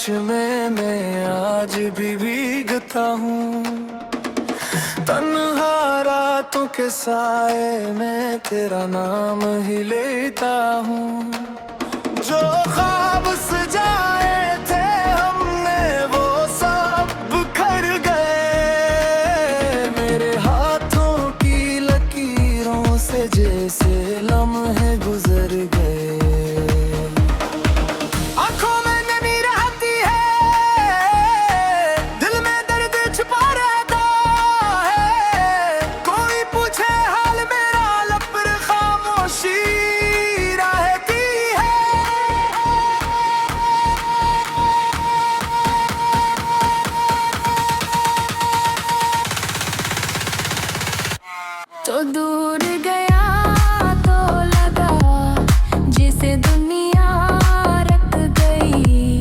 बारिश में मैं आज भी भीगता हूँ। तन्हा रातों के साए में तेरा नाम ही लेता हूँ। जो ख्वाब सजाए थे हमने वो सब बिखर गए। मेरे हाथों की लकीरों से जैसे लम्हे गुजर गए। आंखों में नमी रहती है, दिल में दर्द छुपा रहता है। कोई पूछे हाल मेरा, लब पर खामोशी रहती है। तो दूर गया तो लगा जिसे दुनिया रख गई।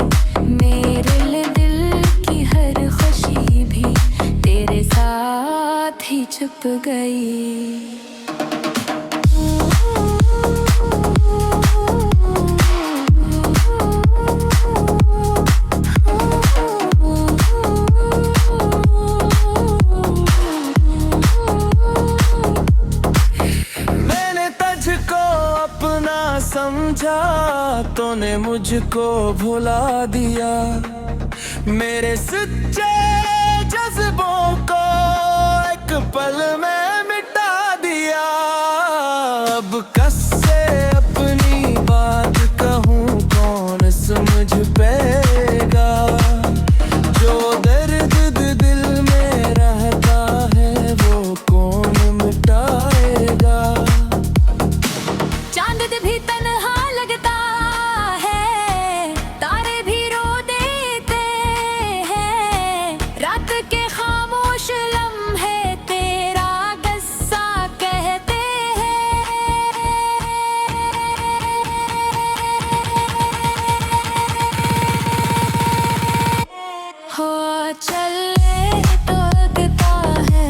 मेरे लिए दिल की हर खुशी भी तेरे साथ ही छुप गई। समझा तूने मुझको भुला दिया। मेरे सच्चे जज्बों को एक पल में मिटा दिया। अब कससे अपनी बात कहूँ कौन समझ पाएगा। जो दर्द दिल में रहता है वो कौन मिटाएगा। चांद भी तन्हा लगता है, तारे भी रो देते हैं। रात के खामोश लम्हे तेरा किस्सा कहते हैं। हो चले तो लगता है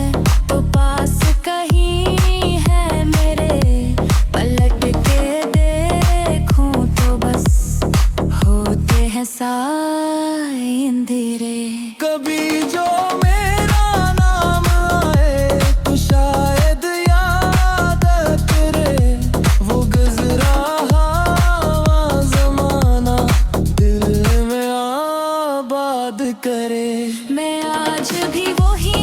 तो पास कहीं है मेरे। पलट के देखूं तो बस होते हैं साए अंधेरे। कभी जो मेरा नाम आए तो शायद याद करे। वो गुजरा हुआ ज़माना दिल में आबाद करे। मैं आज भी वही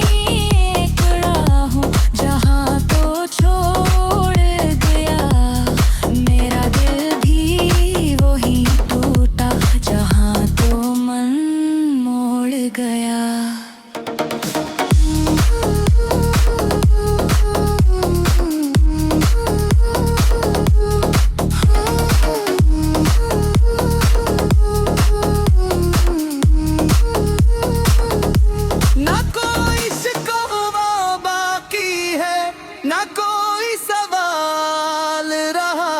एकड़ा हूँ जहाँ तो छोड़ गया। मेरा दिल भी वही टूटा जहाँ तो मन मोड़ गया। ना कोई शिकवा बाकी है, ना कोई सवाल रहा।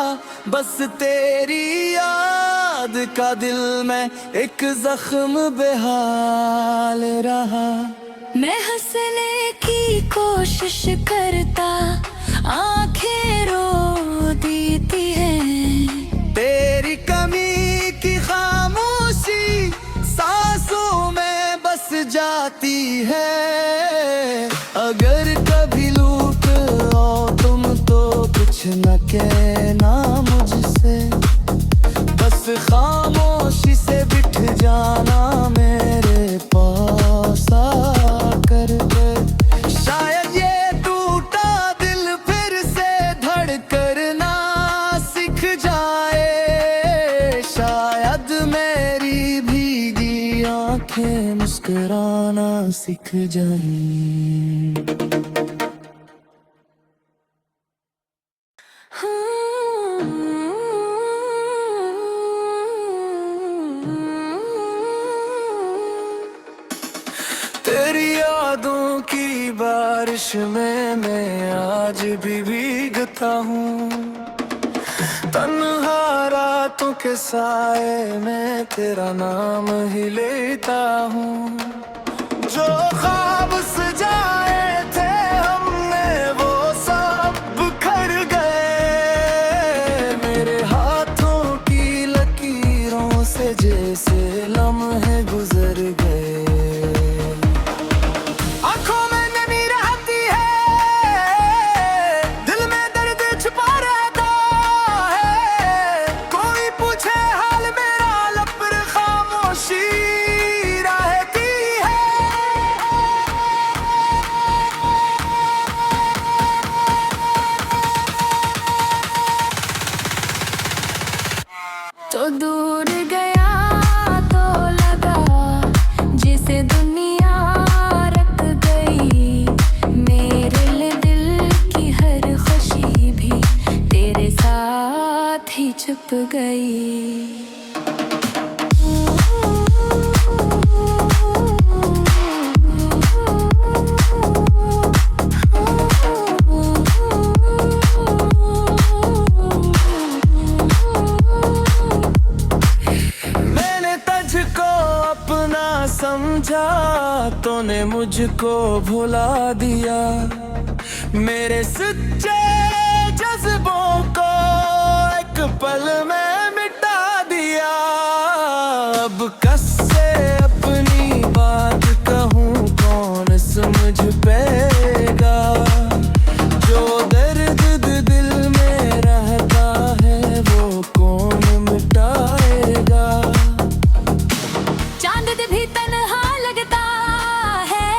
बस तेरी याद का दिल में एक जख्म बेहाल रहा। मैं हंसने की कोशिश करता, आंखें रो देती हैं। तेरी कमी की खामोशी सांसों में बस जाती है। अगर कभी लूट आओ तुम तो कुछ न कहना मुझसे। बस खामोशी से बिठ जाना मेरे पास आकर के। शायद ये टूटा दिल फिर से धड़कना सीख जाए। शायद मेरी भीगी आंखें मुस्कुराना सीख जाएं। तेरी यादों की बारिश में मैं आज भी भीगता हूँ। तन्हा रातों के साए में तेरा नाम ही लेता हूँ। जो ख्वाब सजाए थे हमने वो सब बिखर गए। मेरे हाथों की लकीरों से जैसे लम्हे छुप गई। मैंने तुझको अपना समझा, तूने मुझको भुला दिया। मेरे सच्चे जज्बों को एक पल में मिटा दिया। अब कैसे अपनी बात कहूँ, कौन समझ पाएगा। जो दर्द दिल में रहता है वो कौन मिटाएगा। चांद भी तन्हा लगता है,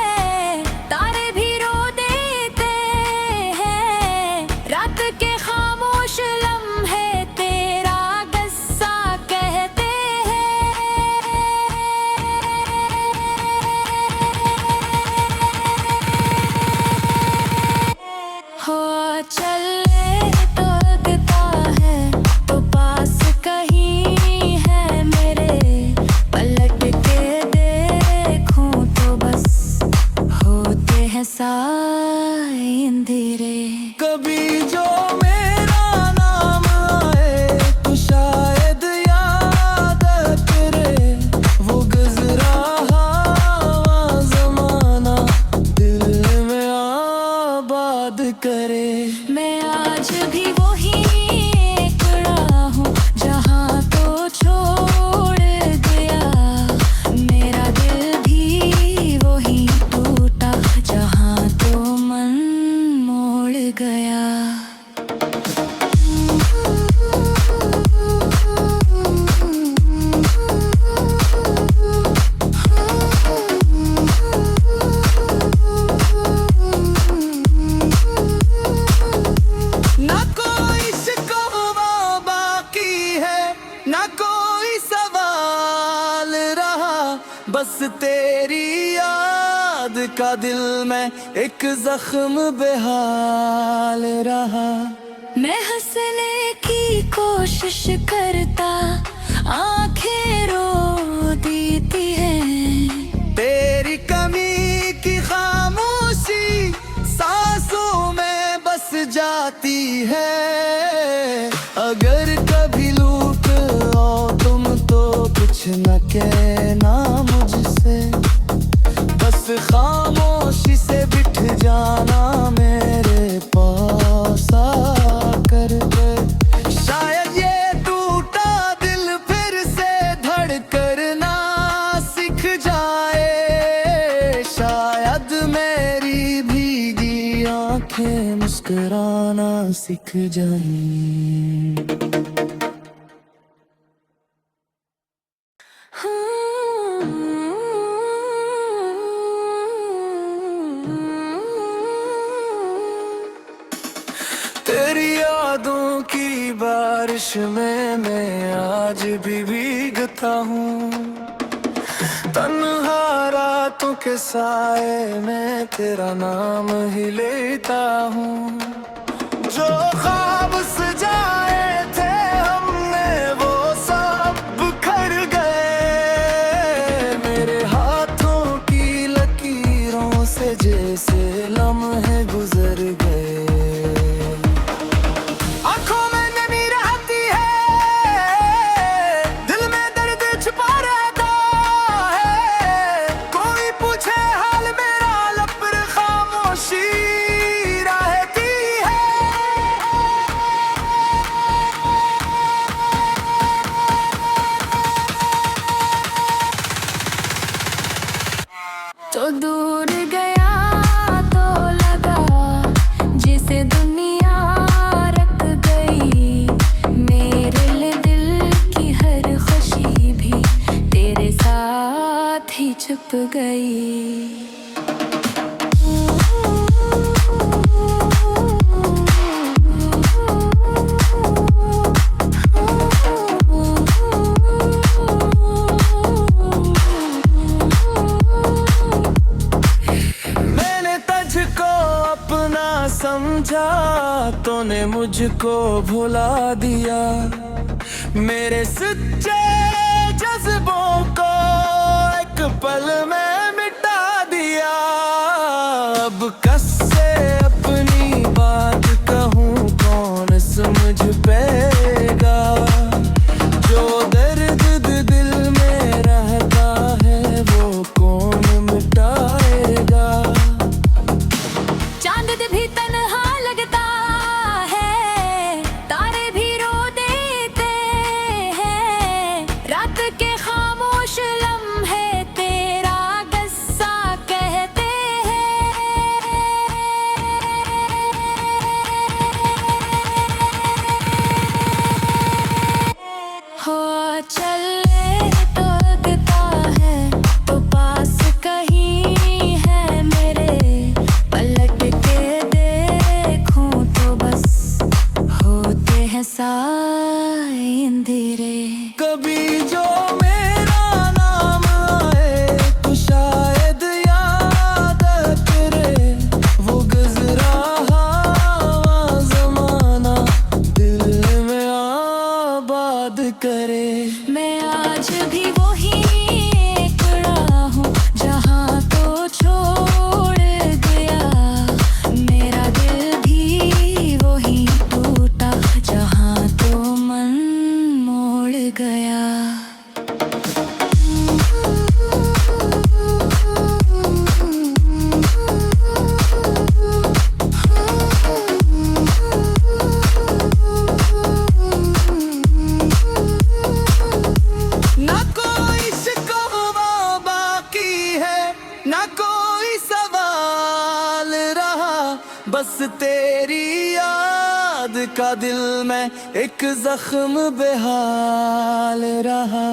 तारे भी रो देते हैं। रात के खामोश लम्हे तेरा गस्सा कहते हैं। हो चले तो लगता है तो पास कहीं है मेरे। पलट के देखूं तो बस होते हैं साए अंधेरे। कभी जो मेरा नाम आए तो शायद याद करे। वो गुजरा हुआ जमाना दिल में आबाद करे। मैं आज भी वही एकड़ा हूँ जहाँ तो छोड़ गया। मेरा दिल भी वही टूटा जहाँ तो मन मोड़ गया। ना कोई शिकवा बाकी है, ना कोई सवाल रहा। बस तेरी याद का दिल में एक जख्म बेहाल रहा। मैं हंसने की कोशिश करता, आंखें रो देती हैं। तेरी कमी की खामोशी सांसों में बस जाती है। अगर कभी लूट आओ तुम तो कुछ न कहना मुझसे। बस खामोशी से बिठ जाना मेरे पास आकर। शायद ये टूटा दिल फिर से धड़कना सीख जाए। शायद मेरी भीगी आंखें मुस्कुराना सीख जाएं। तेरी यादों की बारिश में मैं आज भी भीगता हूँ। तन्हा रातों के साए में तेरा नाम ही लेता हूँ। जो ख्वाब सजाए थे हमने वो सब बिखर गए। मेरे हाथों की लकीरों से जैसे लम्हे गुजर गए। आंखों में नमी रहती है, दिल में दर्द छुपा रहता है। कोई पूछे हाल मेरा, लब पर खामोशी रहती है। तो दूर गया तो लगा जिसे दुनिया रख गई। मेरे दिल की हर खुशी भी तेरे साथ ही छुप गई। समझा तूने मुझको भुला दिया। मेरे सच्चे जज्बों को एक पल में मिटा दिया। अब कससे अपनी बात कहूँ कौन समझ पाएगा, जो दर्द दिल में रहता है वो कौन मिटाएगा। चांद भी तन्हा लगता है, तारे भी रो देते हैं, रात के खामोश लम्हे तेरा किस्सा कहते हैं। हो चले तो लगता है तो पास कहीं है मेरे, पलट के देखूं तो बस होते हैं साए अंधेरे। कभी जो मेरा नाम आए तो शायद याद करे, वो गुजरा हुआ जमाना दिल में आबाद करे। मैं आज भी वही एकड़ा हूँ जहाँ तो छोड़ गया, मेरा दिल भी वही टूटा जहाँ तो मन मोड़ गया। ना कोई शिकवा बाकी है, ना कोई सवाल रहा, बस तेरी याद का दिल में एक जख्म बेहाल रहा।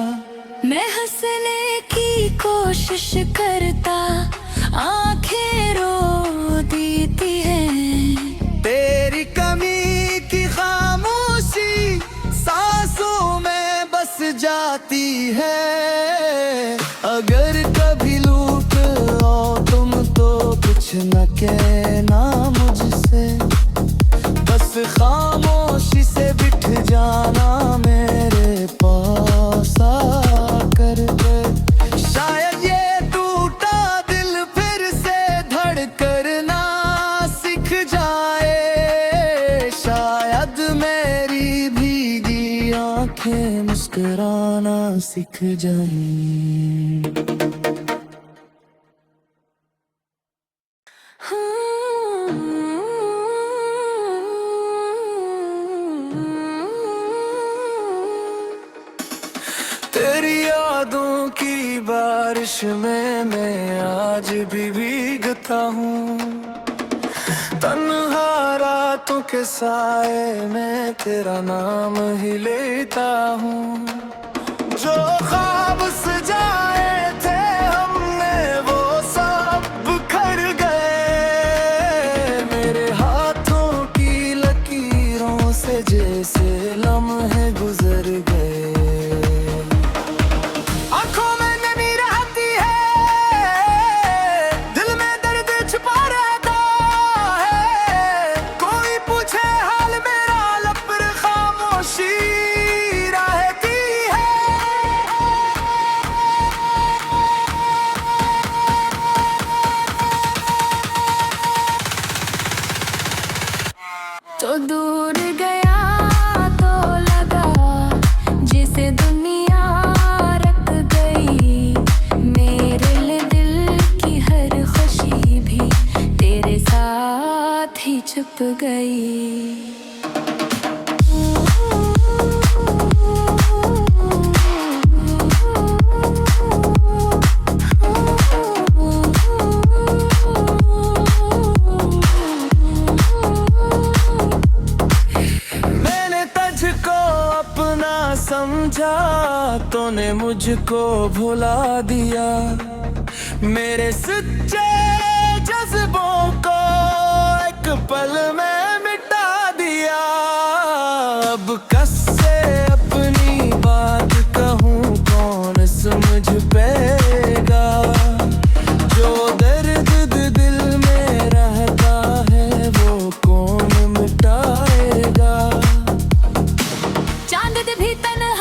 मैं हंसने की कोशिश करता, आंखें रो देती हैं। तेरी कमी की खामोशी सांसों में बस जाती है। अगर कभी लूट आओ तुम तो कुछ न कहना मुझसे, बस खामोशी से बिठ जाना मेरे पास आकर के। शायद ये टूटा दिल फिर से धड़कना सीख जाए, शायद मेरी भीगी आंखें मुस्कुराना सीख जाएं। तेरी यादों की बारिश में मैं आज भी भीगता हूँ, तन्हा रातों के साए में तेरा नाम ही लेता हूँ। जो ख्वाब सजाए थे हमने वो सब बिखर गए, मेरे हाथों की लकीरों से जैसे लम्हे गुजर गए। आंखों में नमी रहती है, दिल में दर्द छुपा रहता है, कोई पूछे हाल मेरा लब पर खामोशी रहती है। तो दूर गया तो लगा जिसे दुनिया रख गई, मेरे लिए दिल की हर खुशी भी तेरे साथ ही छुप गई। मैंने तुझको अपना समझा, तूने मुझको भुला दिया, मेरे सच्चे जज्बों को एक पल में मिटा दिया। अब कससे अपनी बात कहूँ कौन समझ पाएगा, जो दर्द दिल में रहता है वो कौन मिटाएगा। चांद भी तन्हा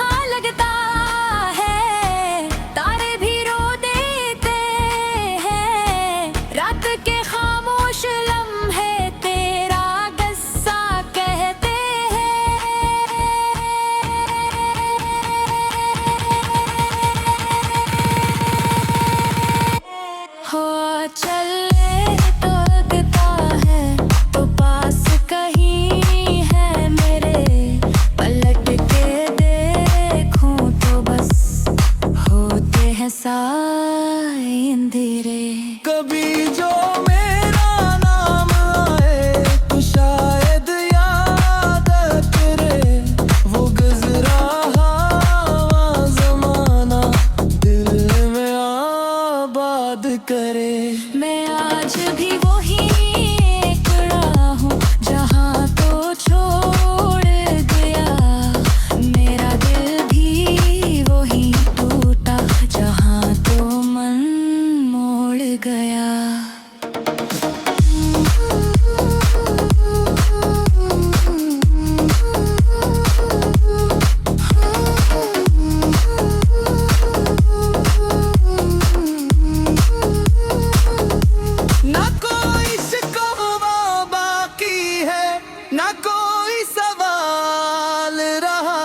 भी वही एक राह हूँ जहाँ तो छोड़ गया मेरा दिल भी वही टूटा जहाँ तो मन मोड़ गया ना कोई सवाल रहा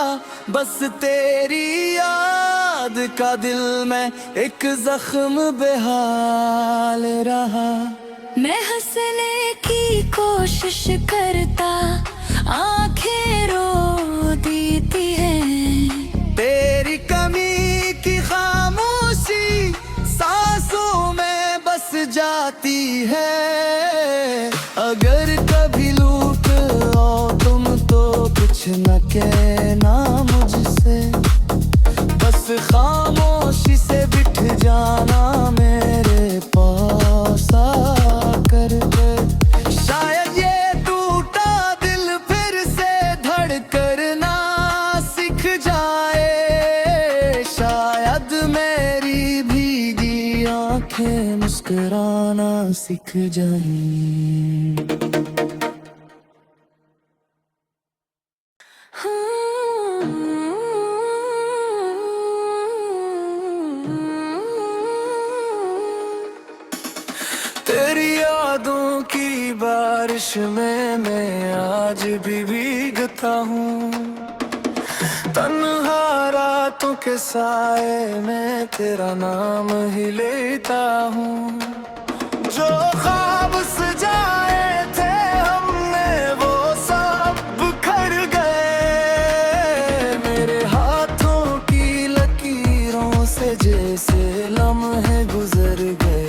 बस तेरी याद का दिल में एक जख्म बेहाल रहा मैं हंसने की कोशिश करता आंखें रो देती है तेरी कमी की खामोशी सांसों में बस जाती है अगर कभी लूट आओ तुम तो कुछ न कहना मुझसे बस खामोशी से बिठ जाना मेरे पास आकर शायद ये टूटा दिल फिर से धड़कना सीख जाए शायद मेरी भीगी आंखें मुस्कुराना सीख जाएं तेरी यादों की बारिश में मैं आज भी भीगता हूँ तन्हा रातों के साए में तेरा नाम ही लेता हूँ जो ख्वाब सजाए थे हमने वो सब बिखर गए मेरे हाथों की लकीरों से जैसे लम्हे गुजर गए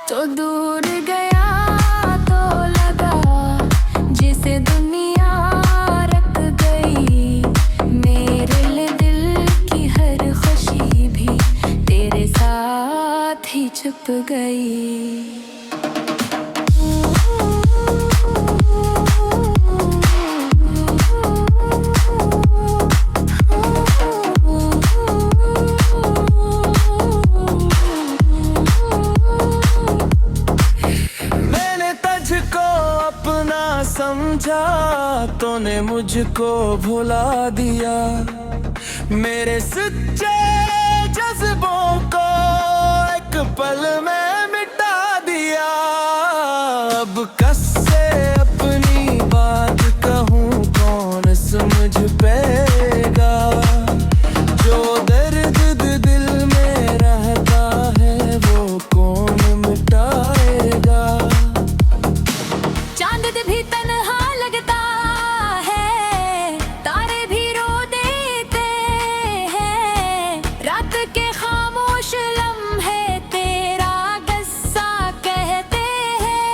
तो दूर गया तो लगा जिसे दुनिया रख गई मेरे दिल की हर खुशी भी तेरे साथ ही छुप गई समझा तूने मुझको भुला दिया मेरे सच्चे जज्बों को एक पल में मिटा दिया अब कैसे अपनी बात कहूँ कौन समझ पाएगा जो दर्द दिल में रहता है वो कौन मिटाएगा चांद भी तन्हा लगता है तारे भी रो देते हैं रात के खामोश लम्हे तेरा किस्सा कहते हैं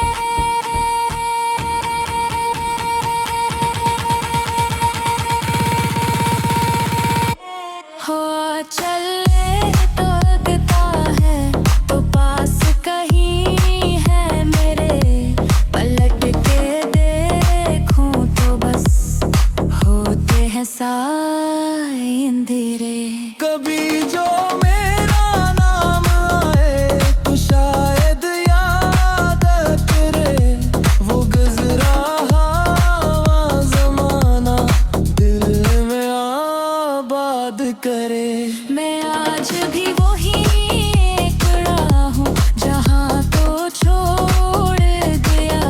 हो चले तो लगता है तो पास कहीं है मेरे पलट के देखूं तो बस होते हैं साए अंधेरे कभी जो मेरा नाम आए तो शायद याद करे वो गुजरा हुआ जमाना दिल में आबाद करे मैं आज भी वही एक राह हूँ जहाँ तो छोड़ गया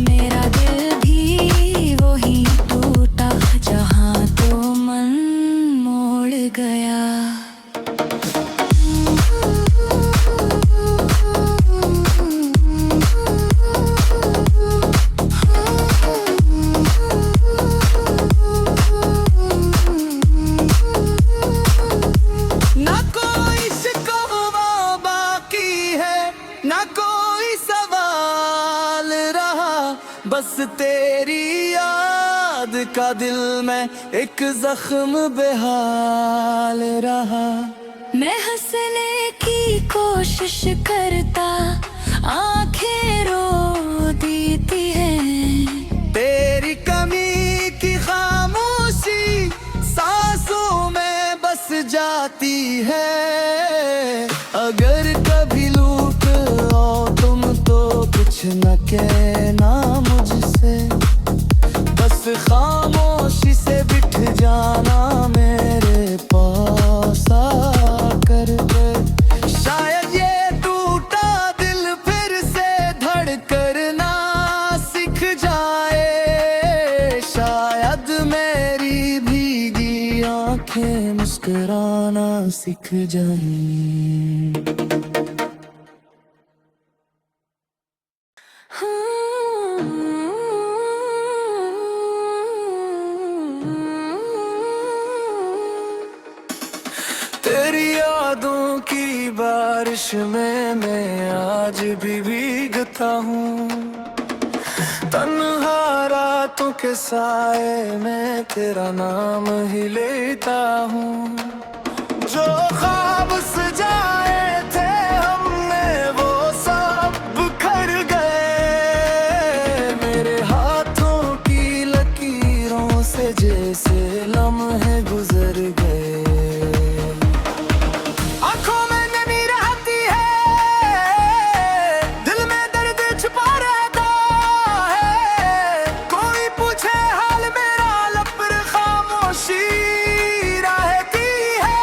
मेरा दिल भी वही टूटा जहाँ तो मन मोड़ गया तेरी याद का दिल में एक जख्म बेहाल रहा। मैं हंसने की कोशिश करता आंखें रो देती है। तेरी कमी की खामोशी सांसों में बस जाती है। अगर कभी लूट आओ तुम तो कुछ न कहना मुझसे, बस खामोशी से बिठ जाना मेरे पास आकर के। शायद ये टूटा दिल फिर से धड़कना सीख जाए, शायद मेरी भीगी आंखें मुस्कुराना सीख जाएं। तेरी यादों की बारिश में मैं आज भी भीगता हूँ। तन्हा रातों के साए में तेरा नाम ही लेता हूँ। जो ख्वाब सजाए थे हमने वो सब बिखर गए। मेरे हाथों की लकीरों से जैसे लम्हे गुजर गए। आंखों में नमी रहती है, दिल में दर्द छुपा रहता है। कोई पूछे हाल मेरा लब पर खामोशी रहती है।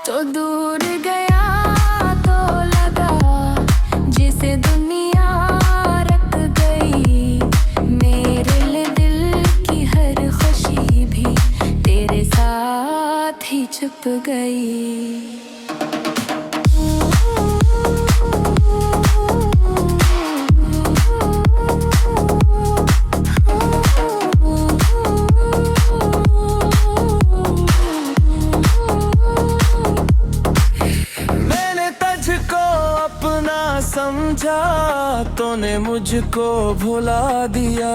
तो दूर गया तो लगा जिसे दुनिया रख गई। मेरे दिल की हर खुशी भी तेरे साथ ही छुप गई। समझा तूने मुझको भुला दिया।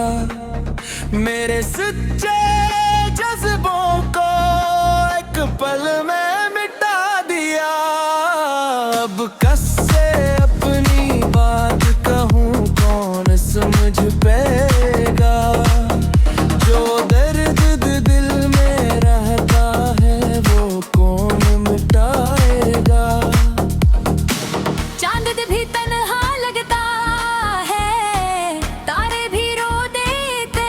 मेरे सच्चे जज्बों को एक पल में मिटा दिया। अब कैसे अपनी बात कहूँ कौन समझ पाएगा। जो दर्द दिल में रहता है वो कौन मिटाएगा। चांद भी तन्हा लगता है, तारे भी रो देते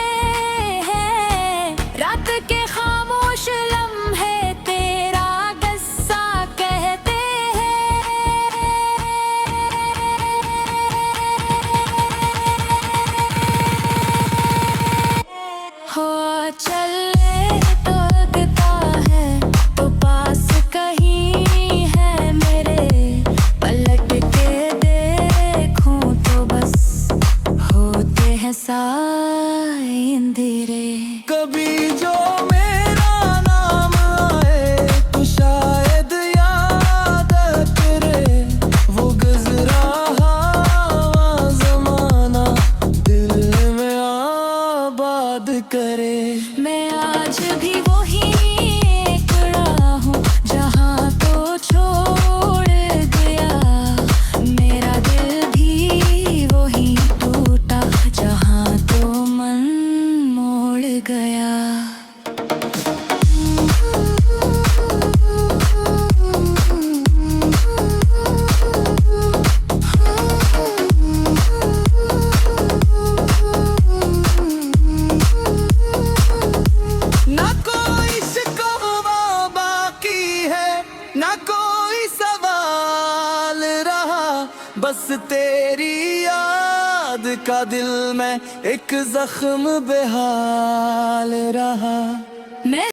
हैं। रात के खामोश लम्हे तेरा किस्सा कहते हैं। हो चले तो लगता है तो पास कहीं है मेरे। पलट के देखूं तो बस होते हैं साए अंधेरे। कभी जो मेरा नाम आए तो शायद याद करे। वो गुजरा हुआ ज़माना दिल में आबाद करे। मैं आज भी वही एकड़ा हूँ जहाँ तो छोड़ गया। मेरा दिल भी वही टूटा जहाँ तो मन मोड़ गया। ना कोई शिकवा बाकी है, ना कोई सवाल रहा। बस तेरी याद का दिल में एक जख्म बेहाल रहा। मैं